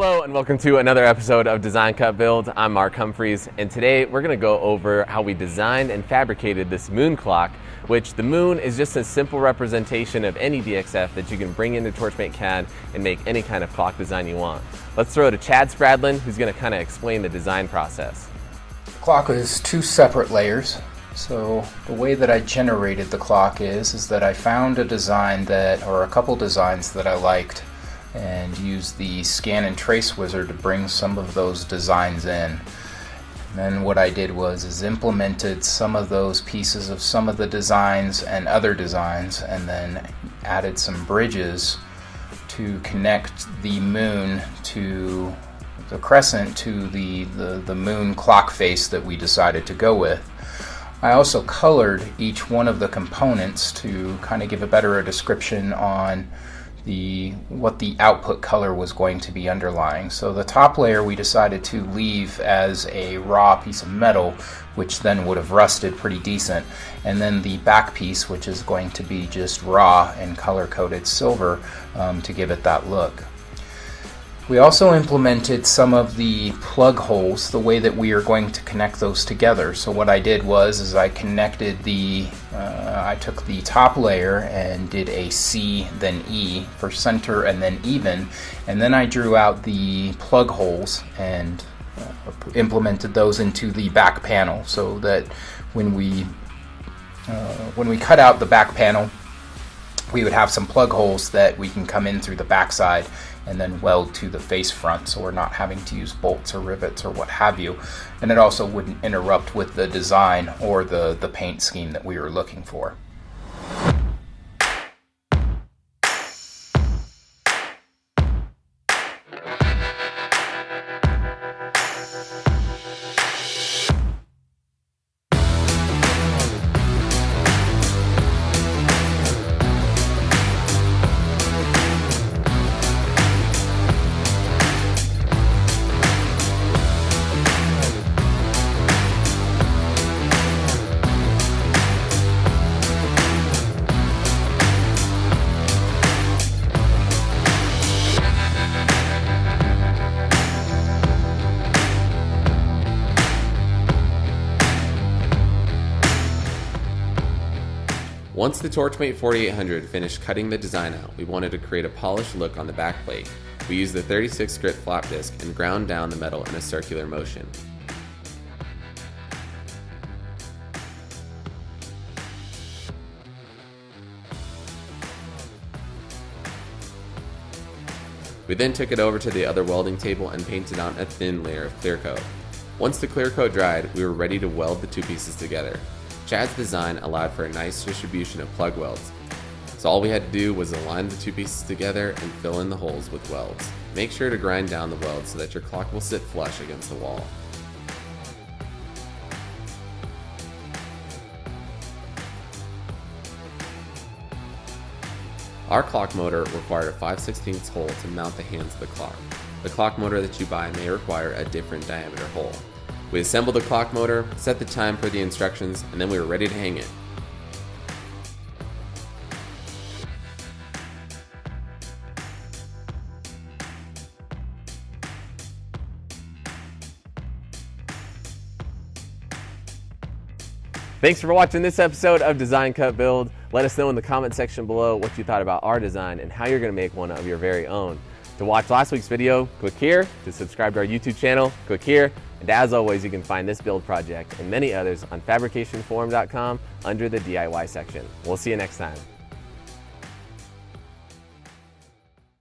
Hello and welcome to another episode of Design Cut Build. I'm Mark Humphreys, and today we're going to go over how we designed and fabricated this moon clock, which the moon is just a simple representation of any DXF that you can bring into Torchmate CAD and make any kind of clock design you want. Let's throw it to Chad Spradlin, who's going to kind of explain the design process. The clock is two separate layers. So the way that I generated the clock is that I found a design or a couple designs that I liked, and use the scan and trace wizard to bring some of those designs in. And then what I did is implemented some of those pieces of some of the designs and other designs, and then added some bridges to connect the moon to the crescent to the moon clock face that we decided to go with. I also colored each one of the components to kind of give a better description on what the output color was going to be underlying. So the top layer we decided to leave as a raw piece of metal, which then would have rusted pretty decent, and then the back piece, which is going to be just raw and color-coded silver to give it that look. We also implemented some of the plug holes, the way that we are going to connect those together. So what I did is I connected I took the top layer and did a C, then E for center, and then even, and then I drew out the plug holes and implemented those into the back panel, so that when we cut out the back panel, we would have some plug holes that we can come in through the back side and then weld to the face front, so we're not having to use bolts or rivets or what have you. And it also wouldn't interrupt with the design or the paint scheme that we were looking for. Once the Torchmate 4800 finished cutting the design out, we wanted to create a polished look on the back plate. We used the 36 grit flap disc and ground down the metal in a circular motion. We then took it over to the other welding table and painted on a thin layer of clear coat. Once the clear coat dried, we were ready to weld the two pieces together. Chad's design allowed for a nice distribution of plug welds, so all we had to do was align the two pieces together and fill in the holes with welds. Make sure to grind down the welds so that your clock will sit flush against the wall. Our clock motor required a 5/16 hole to mount the hands of the clock. The clock motor that you buy may require a different diameter hole. We assembled the clock motor, set the time per the instructions, and then we were ready to hang it. Thanks for watching this episode of Design Cut Build. Let us know in the comment section below what you thought about our design and how you're going to make one of your very own. To watch last week's video, click here. To subscribe to our YouTube channel, click here. And as always, you can find this build project and many others on fabricationforum.com under the DIY section. We'll see you next time.